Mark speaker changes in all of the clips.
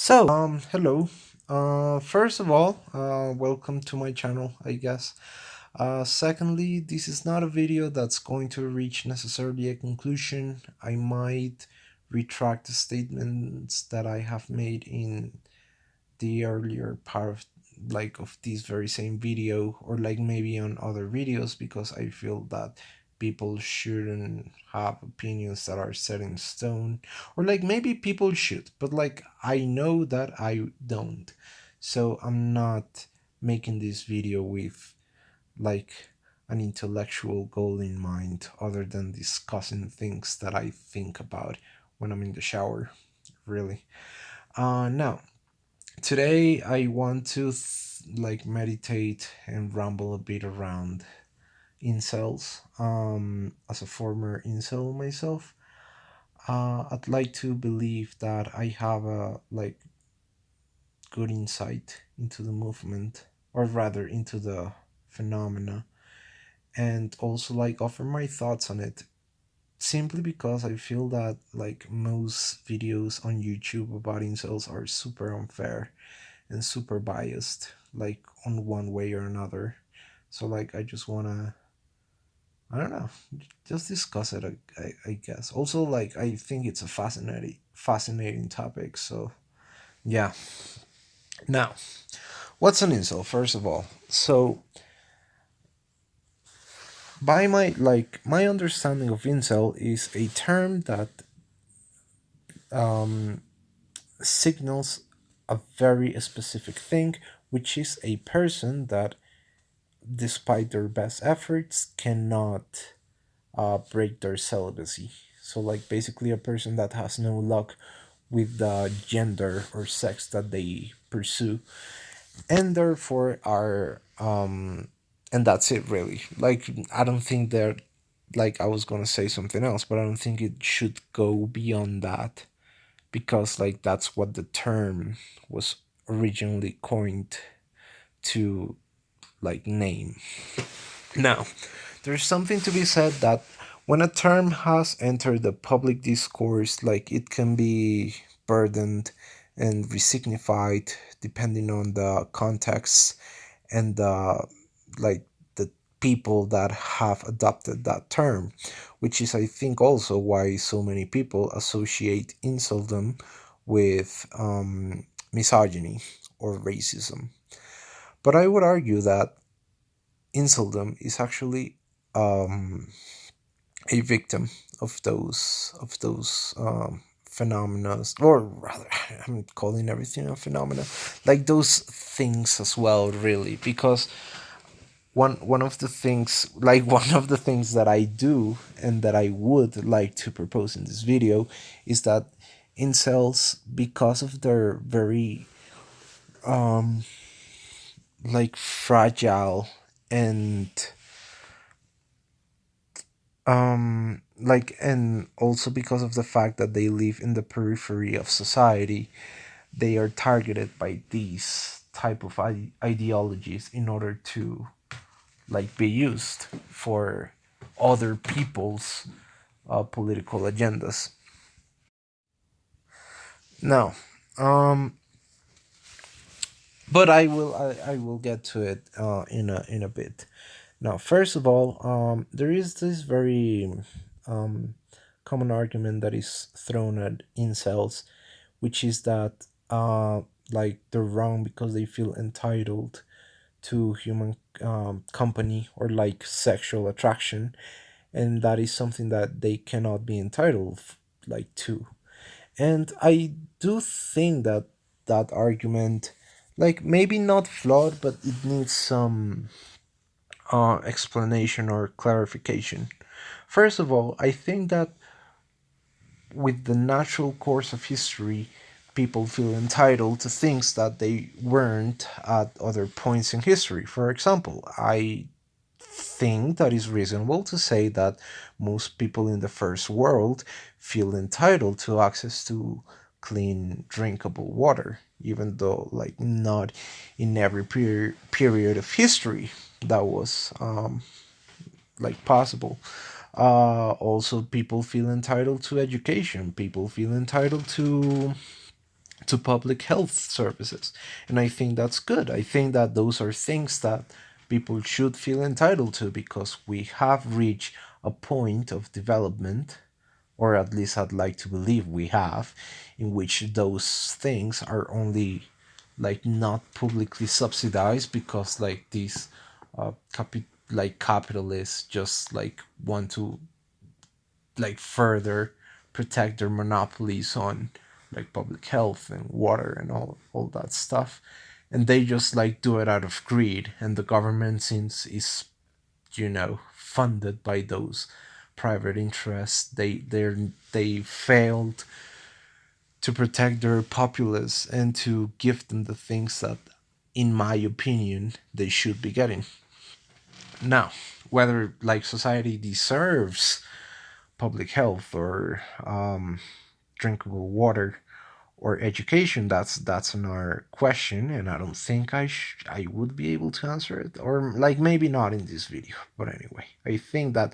Speaker 1: Hello. First of all, welcome to my channel, I guess. Secondly, this is not a video that's going to reach necessarily a conclusion. I might retract the statements that I have made in the earlier part of of this very same video, or like maybe on other videos, because I feel that people shouldn't have opinions that are set in stone, or like maybe people should, but like I know that I don't. So I'm not making this video with like an intellectual goal in mind other than discussing things that I think about when I'm in the shower, really. Now today I want to meditate and ramble a bit around incels. As a former incel myself, I'd like to believe that I have a good insight into the movement, or rather into the phenomena, and also like offer my thoughts on it. Simply because I feel that like most videos on YouTube about incels are super unfair and super biased, like on one way or another. So like I just wanna, I don't know, just discuss it. I guess. Also, like I think it's a fascinating topic. So yeah. Now, what's an incel? First of all, so by my understanding of incel is a term that um, signals a very specific thing, which is a person that, despite their best efforts, cannot break their celibacy. So, like, basically, a person that has no luck with the gender or sex that they pursue, and therefore are, and that's it, really. Like, I don't think that, like, I was gonna say something else, but I don't think it should go beyond that because, like, that's what the term was originally coined to, like, name. Now, there's something to be said that when a term has entered the public discourse, like it can be burdened and resignified depending on the context and like the people that have adopted that term, which is I think also why so many people associate inceldom with misogyny or racism. But I would argue that Inceldom is actually um, a victim of those phenomena, or rather, I'm calling everything a phenomena, like those things as well, really, because one of the things, like one of the things that I do and that I would like to propose in this video is that incels, because of their very fragile and and also because of the fact that they live in the periphery of society, they are targeted by these type of ideologies in order to like be used for other people's political agendas. Now, um but I will get to it in a bit. Now, first of all, there is this very um, common argument that is thrown at incels, which is that like they're wrong because they feel entitled to human company or like sexual attraction, and that is something that they cannot be entitled like to. And I do think that that argument, like maybe not flawed, but it needs some explanation or clarification. First of all, I think that with the natural course of history, people feel entitled to things that they weren't at other points in history. For example, I think that is reasonable to say that most people in the first world feel entitled to access to clean drinkable water, even though like not in every period of history that was like possible. Also, people feel entitled to education. People feel entitled to to public health services. And I think that's good. I think that those are things that people should feel entitled to, because we have reached a point of development, or at least I'd like to believe we have, in which those things are only like not publicly subsidized, because like these capitalists just like want to like further protect their monopolies on like public health and water and all that stuff, and they just like do it out of greed. And the government, since is funded by those private interests, they failed to protect their populace and to give them the things that, in my opinion, they should be getting. Now, whether like society deserves public health or drinkable water or education, that's another question, and I don't think I would be able to answer it, or like maybe not in this video. But anyway, I think that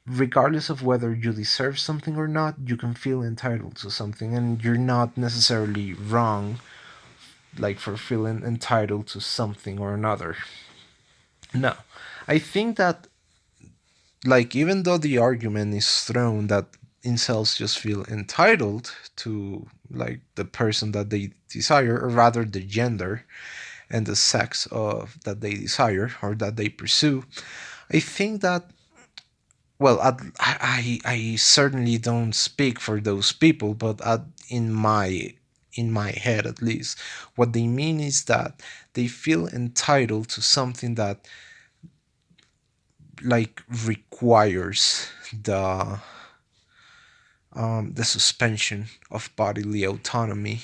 Speaker 1: regardless of whether you deserve something or not, you can feel entitled to something, and you're not necessarily wrong like for feeling entitled to something or another. No, I think that like even though the argument is thrown that incels just feel entitled to like the person that they desire, or rather the gender and the sex of that they desire or that they pursue, I think that, well, I certainly don't speak for those people, but in my head at least, what they mean is that they feel entitled to something that like requires the suspension of bodily autonomy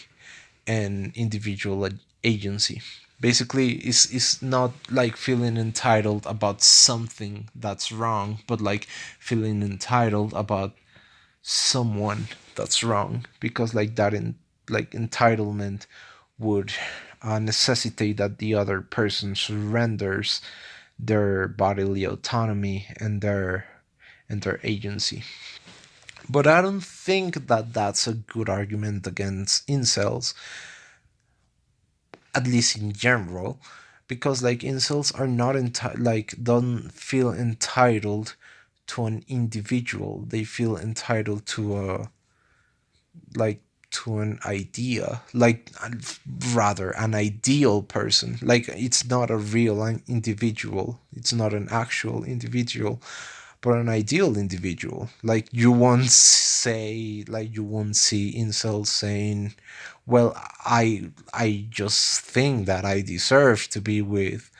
Speaker 1: and individual agency. Basically, it's not like feeling entitled about something that's wrong, but like feeling entitled about someone that's wrong, because like that in like entitlement would necessitate that the other person surrenders their bodily autonomy and their agency. But I don't think that that's a good argument against incels, at least in general, because like incels are not like don't feel entitled to an individual. They feel entitled to a like to an idea, like rather an ideal person. Like it's not a real individual, it's not an actual individual, but an ideal individual. Like you won't see incels saying, well, I just think that I deserve to be with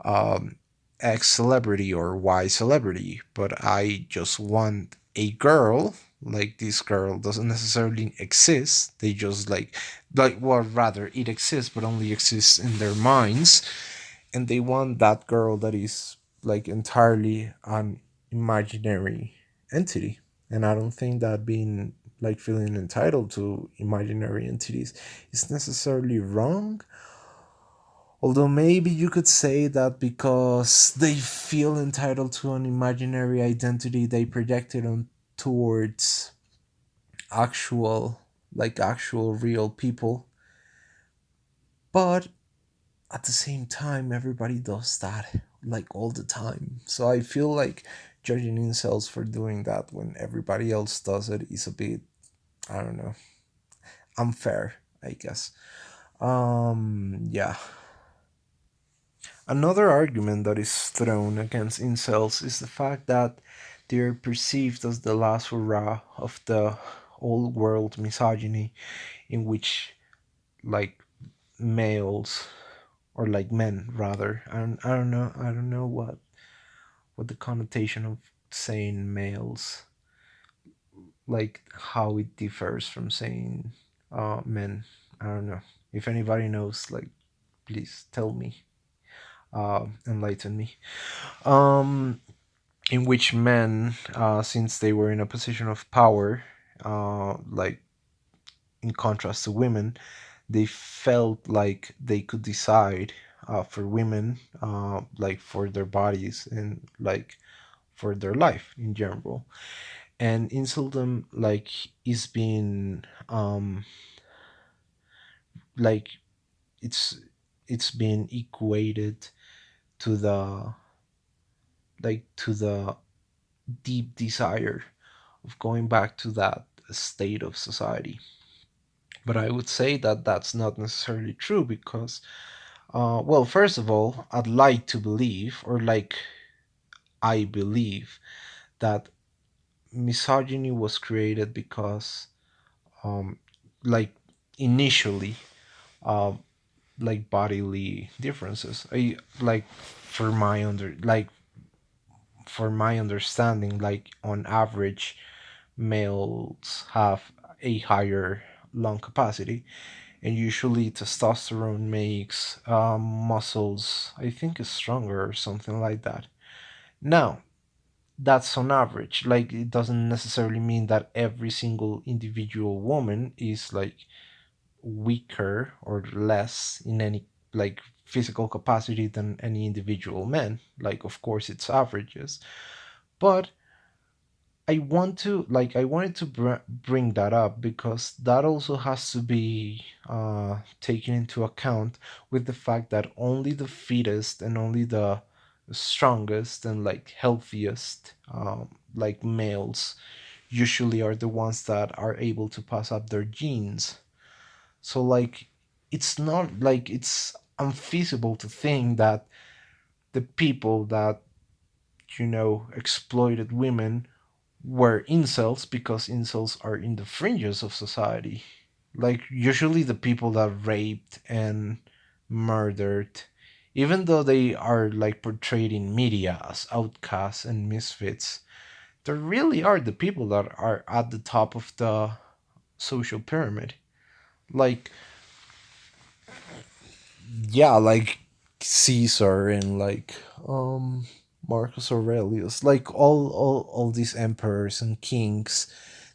Speaker 1: um, X celebrity or Y celebrity, but I just want a girl. Like this girl doesn't necessarily exist. They just well, rather it exists, but only exists in their minds, and they want that girl that is like entirely an imaginary entity. And I don't think that being like feeling entitled to imaginary entities is necessarily wrong. Although maybe you could say that because they feel entitled to an imaginary identity, they project it on towards actual, like actual real people. But at the same time, everybody does that like all the time. So I feel like judging incels for doing that when everybody else does it is a bit, I don't know, unfair, I guess. Yeah. Another argument that is thrown against incels is the fact that they're perceived as the last hurrah of the old world misogyny, in which like males, or like men rather, I don't know what the connotation of saying males, like how it differs from saying men. I don't know. If anybody knows, like please tell me, enlighten me. Um, in which men, since they were in a position of power, like in contrast to women, they felt like they could decide for women, like for their bodies and like for their life in general. And Inceldom like is being like it's it's been equated to the to the deep desire of going back to that state of society. But I would say that that's not necessarily true because, well, first of all, I'd like to believe, or I believe, that misogyny was created because, um, like, initially, um, bodily differences. For my for my understanding, on average, males have a higher lung capacity, and usually testosterone makes muscles, I think, is stronger or something like that. Now, that's on average. Like, it doesn't necessarily mean that every single individual woman is weaker or less in any physical capacity than any individual man. Like, of course, it's averages, but I wanted to bring that up because that also has to be taken into account with the fact that only the fittest and only the strongest and healthiest males usually are the ones that are able to pass up their genes. So it's not like it's unfeasible to think that the people that exploited women were incels, because incels are in the fringes of society. Like, usually the people that raped and murdered, even though they are portrayed in media as outcasts and misfits, they really are the people that are at the top of the social pyramid. Like, yeah, like Caesar and Marcus Aurelius, like all these emperors and kings,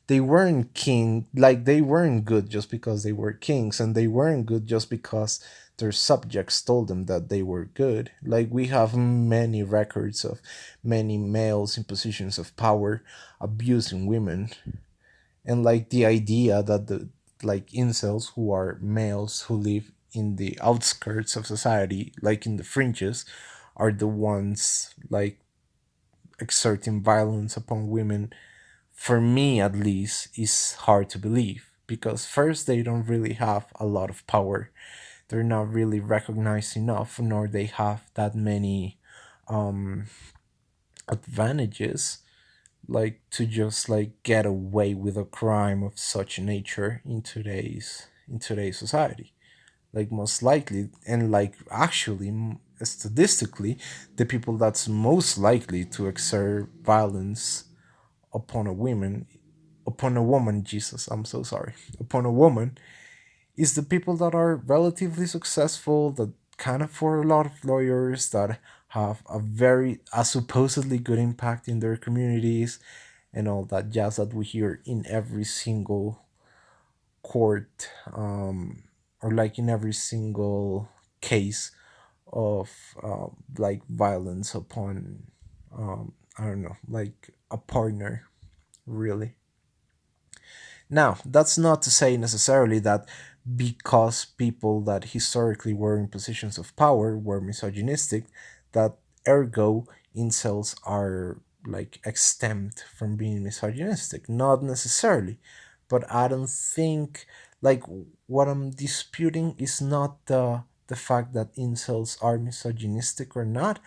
Speaker 1: they weren't they weren't good just because they were kings, and they weren't good just because their subjects told them that they were good. Like, we have many records of many males in positions of power abusing women, and the idea that the incels, who are males who live in the outskirts of society, in the fringes, are the ones exerting violence upon women, for me at least, is hard to believe, because first, they don't really have a lot of power. They're not really recognized enough, nor they have that many um advantages, to just get away with a crime of such nature in today's society. Like, most likely, and actually, statistically, the people that's most likely to exert violence upon a woman, Jesus, I'm so sorry, upon a woman, is the people that are relatively successful, that can afford a lot of lawyers, that have a supposedly good impact in their communities, and all that jazz that we hear in every single court, or in every single case of violence upon, I don't know, a partner, really. Now, that's not to say necessarily that because people that historically were in positions of power were misogynistic, that ergo incels are exempt from being misogynistic. Not necessarily. But I don't think, like, what I'm disputing is not the fact that incels are misogynistic or not.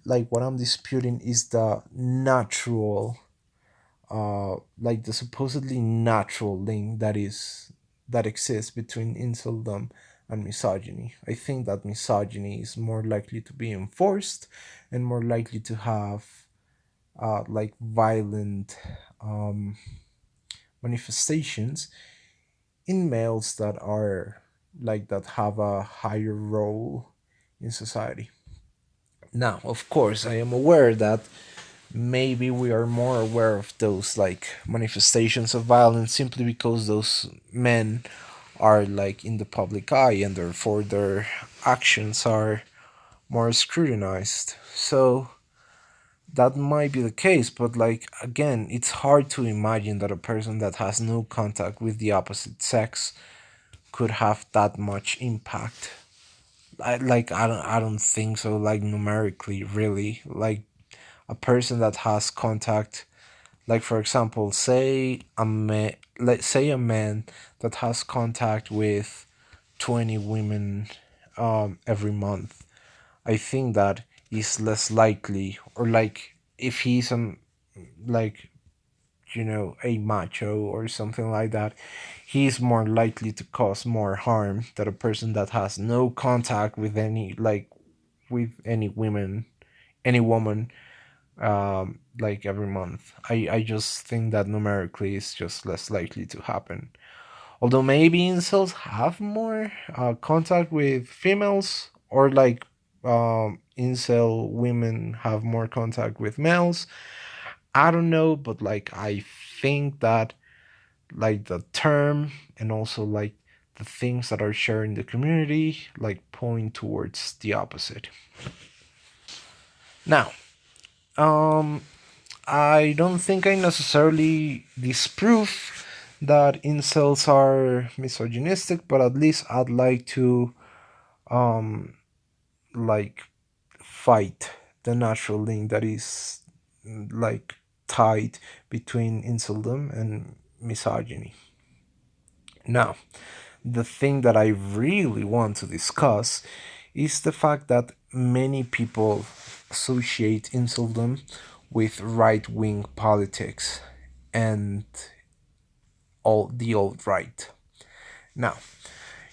Speaker 1: What I'm disputing is the natural, the supposedly natural link that exists between inceldom and misogyny. I think that misogyny is more likely to be enforced and more likely to have violent um, manifestations in males that are that have a higher role in society. Now, of course, I am aware that maybe we are more aware of those manifestations of violence simply because those men are in the public eye, and therefore their actions are more scrutinized. So that might be the case, but again, it's hard to imagine that a person that has no contact with the opposite sex could have that much impact. I don't think so, like numerically, really. Like a person that has contact, like for example, let's say a man that has contact with 20 women every month. I think that is less likely, or like if he's like a macho or something like that, he's more likely to cause more harm than a person that has no contact with any women, any woman, like every month. I just think that numerically it's just less likely to happen. Although maybe incels have more contact with females, or like incel women have more contact with males. I don't know, but like I think that like the term and also like the things that are shared in the community like point towards the opposite. Now, um, I don't think I necessarily disprove that incels are misogynistic, but at least I'd like to um like fight the natural link that is like tied between inceldom and misogyny. Now, the thing that I really want to discuss is the fact that many people associate inceldom with right wing politics and all the alt right. Now,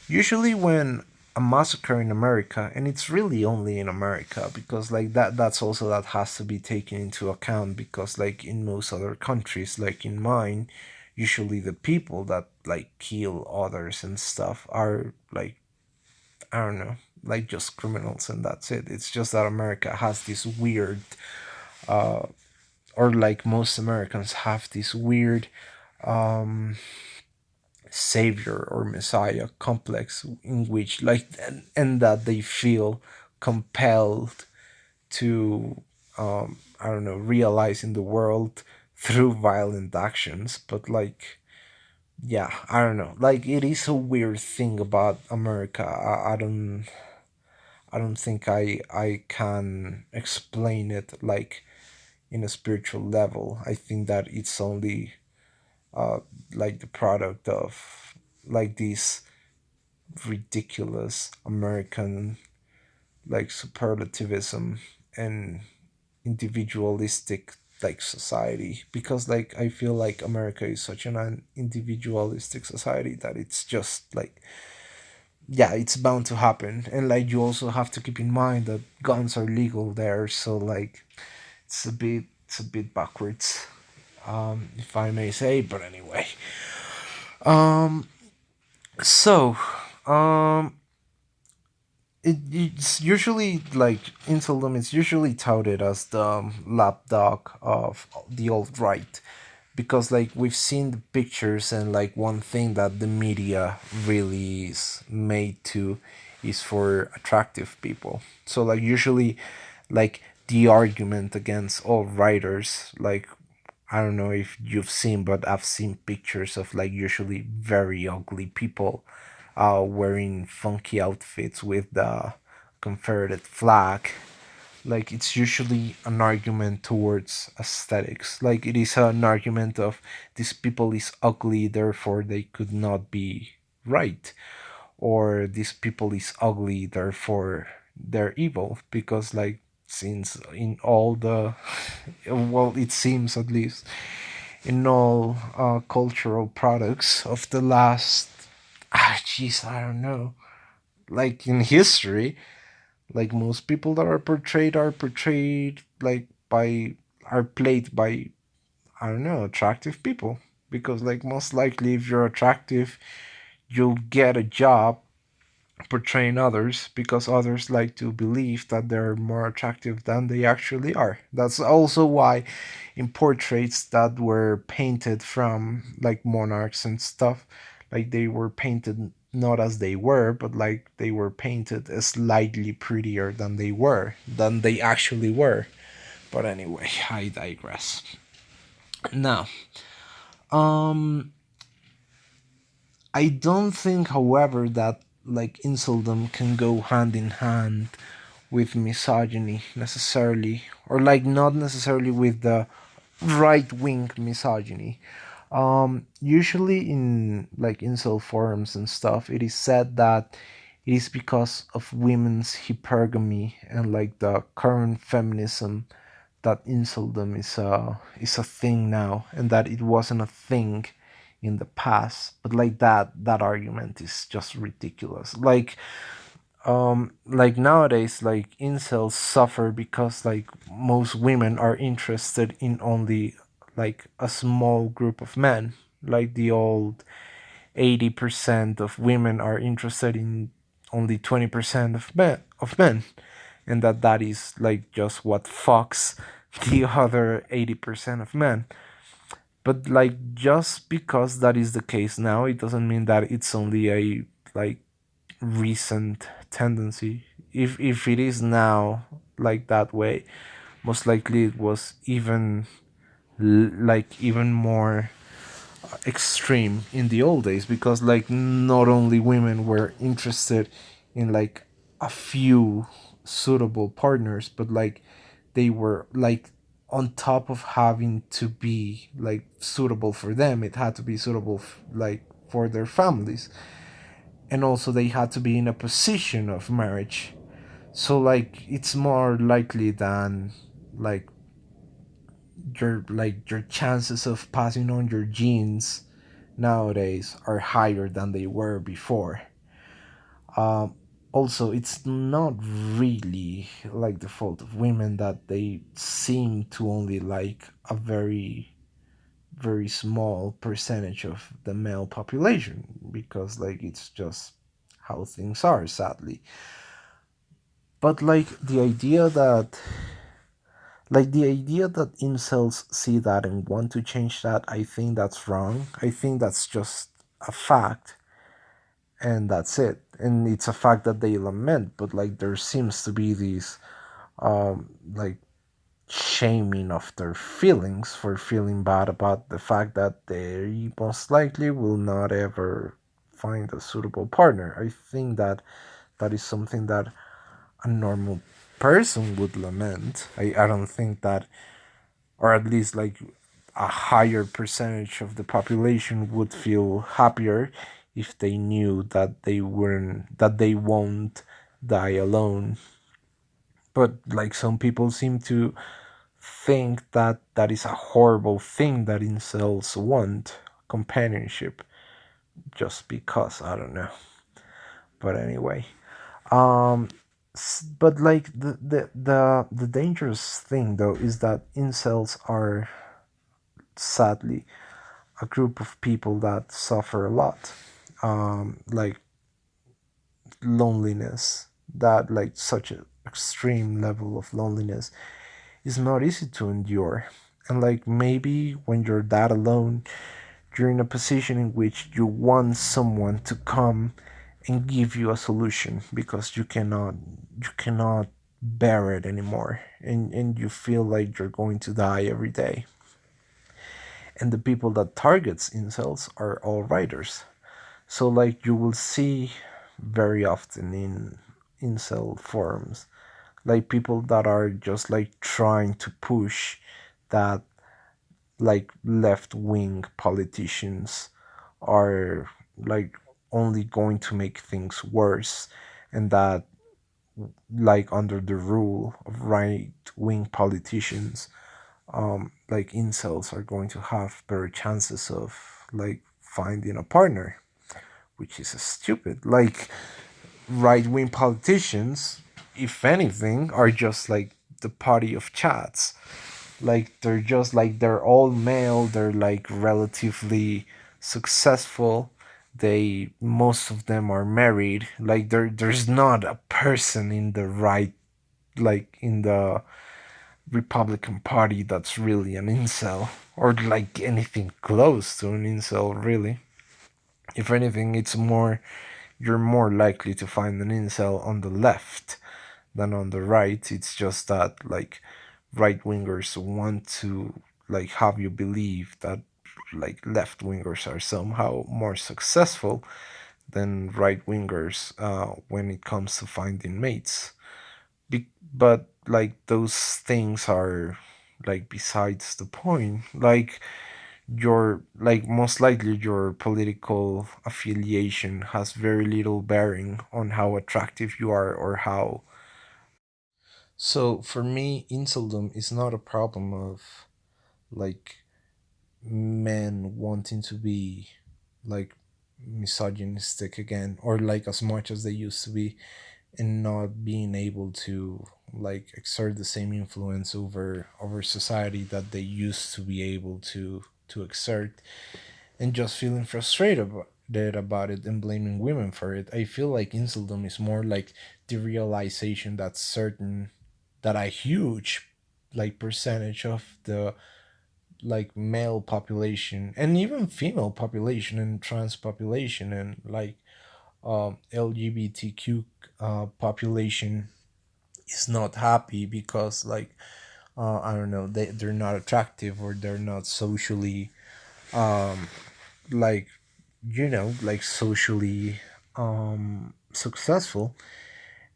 Speaker 1: usually when a massacre in America, and it's really only in America because like that's also that has to be taken into account, because like in most other countries, like in mine, usually the people that like kill others and stuff are like, I don't know, like just criminals and that's it. It's just that America has this weird or like most Americans have this weird savior or messiah complex in which like and that they feel compelled to I don't know, realize in the world through violent actions. But like, yeah, I don't know, like it is a weird thing about America. I don't think I can explain it like in a spiritual level. I think that it's only uh like the product of like this ridiculous American like superlativism and individualistic like society, because like I feel like America is such an individualistic society that it's just like, yeah, it's bound to happen. And like you also have to keep in mind that guns are legal there, so like it's a bit backwards, if I may say. But anyway, um so um it's usually like Inceldom is usually touted as the lapdog of the alt right, because like we've seen the pictures, and like one thing that the media really is made to is for attractive people. So like usually like the argument against all writers, like I don't know if you've seen, but I've seen pictures of like usually very ugly people wearing funky outfits with the Confederate flag. Like it's usually an argument towards aesthetics. Like it is an argument of this people is ugly, therefore they could not be right, or this people is ugly, therefore they're evil. Because like since in all the well, it seems at least in all cultural products of the last jeez, I don't know, like in history, like most people that are portrayed like by are played by, I don't know, attractive people. Because like most likely if you're attractive, you'll get a job portraying others, because others like to believe that they're more attractive than they actually are. That's also why in portraits that were painted from like monarchs and stuff, like they were painted not as they were, but like they were painted as slightly prettier than they actually were. But anyway, I digress. Now, um I don't think, however, that like inceldom can go hand in hand with misogyny necessarily, or like not necessarily with the right wing misogyny. Usually in like incel forums and stuff, it is said that it is because of women's hypergamy and like the current feminism that inceldom is a thing now, and that it wasn't a thing in the past. But like that argument is just ridiculous. Like nowadays, like incels suffer because like most women are interested in only like a small group of men. Like the old 80% of women are interested in only 20% of men, and that is like just what fucks the other 80% of men. But like just because that is the case now, it doesn't mean that it's only a like recent tendency. If it is now like that way, most likely it was like even more extreme in the old days, because like not only women were interested in like a few suitable partners, but like they were like on top of having to be like suitable for them, it had to be suitable like for their families, and also they had to be in a position of marriage. So like it's more likely than like your chances of passing on your genes nowadays are higher than they were before. Um, Also, it's not really like the fault of women that they seem to only like a very small percentage of the male population, because like it's just how things are, sadly. But like the idea that incels see that and want to change that, I think that's wrong. I think that's just a fact, and that's it. And it's a fact that they lament, but like there seems to be these like shaming of their feelings for feeling bad about the fact that they most likely will not ever find a suitable partner. I think that that is something that a normal person would lament. I don't think that, or at least like a higher percentage of the population would feel happier if they knew that they won't die alone. But like some people seem to think that that is a horrible thing, that incels want companionship just because, I don't know. But anyway, um but like the dangerous thing though is that incels are sadly a group of people that suffer a lot, like loneliness. That like such an extreme level of loneliness is not easy to endure. And like maybe when you're that alone, you're in a position in which you want someone to come and give you a solution, because you cannot bear it anymore, and you feel like you're going to die every day. And the people that targets incels are all writers. So like you will see very often in incel forums, like people that are just like trying to push that like left wing politicians are like only going to make things worse, and that like under the rule of right wing politicians, like incels are going to have better chances of like finding a partner, which is stupid. Like right wing politicians, if anything, are just like the party of chads. Like they're just like they're all male, they're like relatively successful. They most of them are married. Like there's not a person in the right, like in the Republican Party, that's really an incel, or like anything close to an incel, really. If anything, it's more, you're more likely to find an incel on the left than on the right. It's just that like right wingers want to like have you believe that like left wingers are somehow more successful than right wingers when it comes to finding mates. But like those things are like besides the point. Like your like most likely your political affiliation has very little bearing on how attractive you are or how. So for me, Inceldom is not a problem of like men wanting to be like misogynistic again or like as much as they used to be, and not being able to like exert the same influence over society that they used to be able to exert, and just feeling frustrated about it and blaming women for it. I feel like inceldom is more like the realization that certain that a huge like percentage of the like male population and even female population and trans population and like LGBTQ population is not happy because like I don't know, they're not attractive or they're not socially like like socially successful,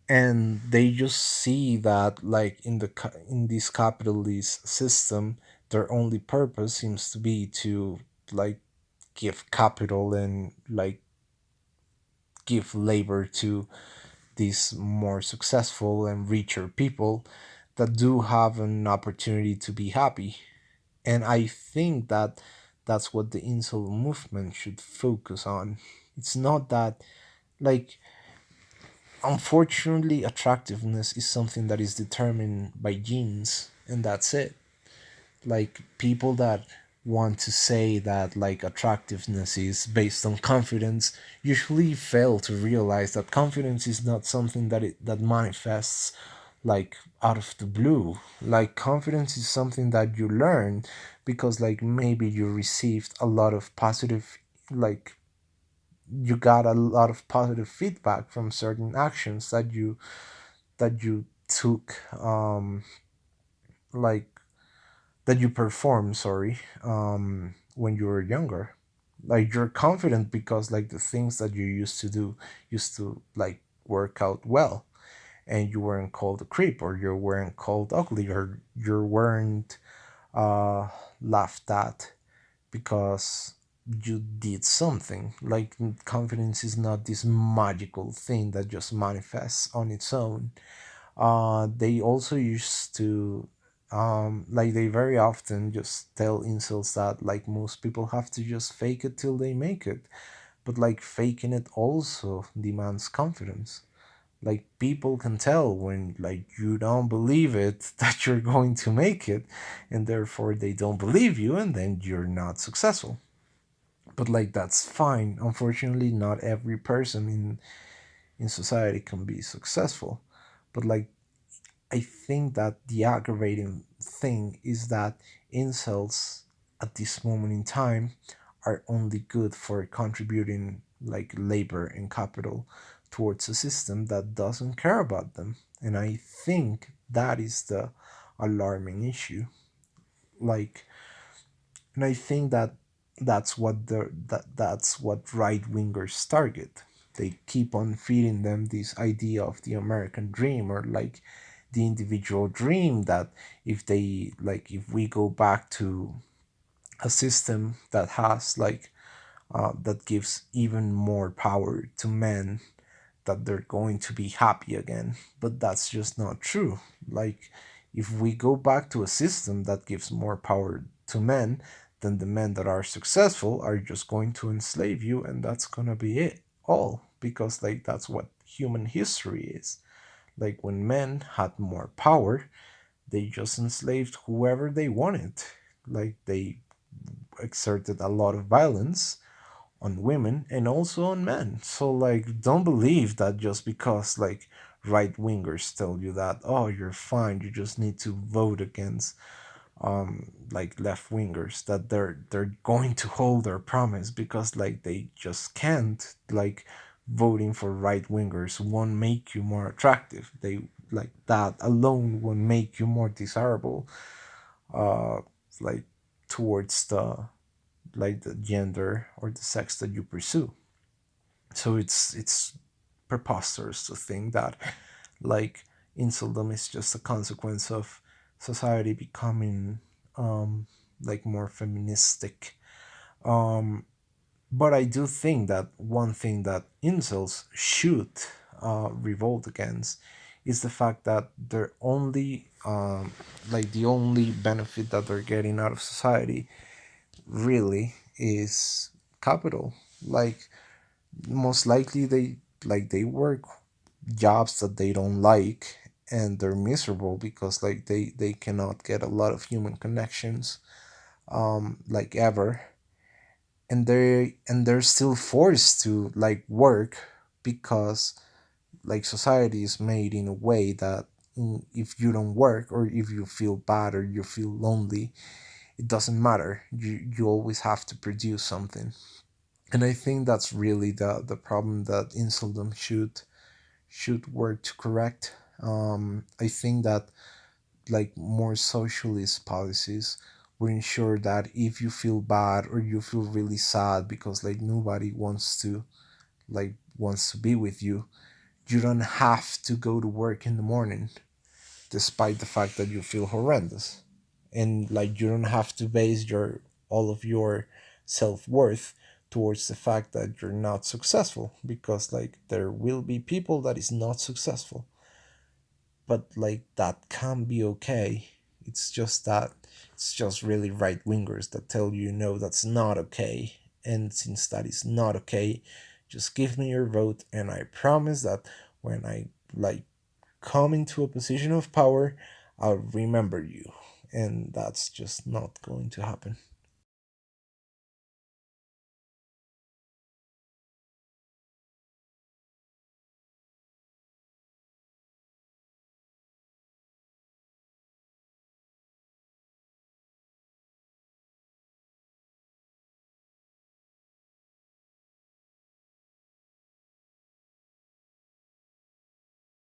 Speaker 1: and they just see that like in this capitalist system their only purpose seems to be to like give capital and like give labor to these more successful and richer people that do have an opportunity to be happy. And I think that that's what the incel movement should focus on. It's not that like unfortunately attractiveness is something that is determined by genes and that's it. Like people that want to say that like attractiveness is based on confidence usually fail to realize that confidence is not something that manifests like out of the blue. Like confidence is something that you learn because like maybe you received a lot of positive like you got a lot of positive feedback from certain actions that you took like that you perform, sorry, when you were younger. Like you're confident because like the things that you used to do used to like work out well, and you weren't called a creep or you weren't called ugly or you weren't uh laughed at because you did something. Like confidence is not this magical thing that just manifests on its own. They also used to like they very often just tell incels that like most people have to just fake it till they make it, but like faking it also demands confidence. Like people can tell when like you don't believe it that you're going to make it, and therefore they don't believe you and then you're not successful. But like that's fine. Unfortunately not every person in society can be successful. But like I think that the aggravating thing is that incels at this moment in time are only good for contributing like labor and capital towards a system that doesn't care about them. And I think that is the alarming issue. Like, and I think that that's what right wingers target. They keep on feeding them this idea of the American dream or like the individual dream that if we go back to a system that has like that gives even more power to men, that they're going to be happy again. But that's just not true. Like, if we go back to a system that gives more power to men, then the men that are successful are just going to enslave you, and that's gonna be it all. Because, like, that's what human history is. Like, when men had more power, they just enslaved whoever they wanted. Like, they exerted a lot of violence on women and also on men. So like don't believe that just because like right wingers tell you that oh you're fine, you just need to vote against like left wingers, that they're going to hold their promise, because like they just can't. Like voting for right wingers won't make you more attractive. They like that alone won't make you more desirable uh like towards like the gender or the sex that you pursue. So it's preposterous to think that like inceldom is just a consequence of society becoming um like more feministic. um but I do think that one thing that incels should revolt against is the fact that they're only like the only benefit that they're getting out of society really is capital. Like most likely they work jobs that they don't like, and they're miserable because like they cannot get a lot of human connections like ever, and they're still forced to like work because like society is made in a way that if you don't work or if you feel bad or you feel lonely, it doesn't matter, you always have to produce something. And I think that's really the problem that inceldom should work to correct. I think that like more socialist policies would ensure that if you feel bad or you feel really sad because like nobody wants to be with you, you don't have to go to work in the morning despite the fact that you feel horrendous. And like you don't have to base your all of your self-worth towards the fact that you're not successful, because like there will be people that is not successful, but like that can be okay. It's just that it's just really right wingers that tell you no, that's not okay. And since that is not okay, just give me your vote, and I promise that when I like come into a position of power, I'll remember you. And that's just not going to happen.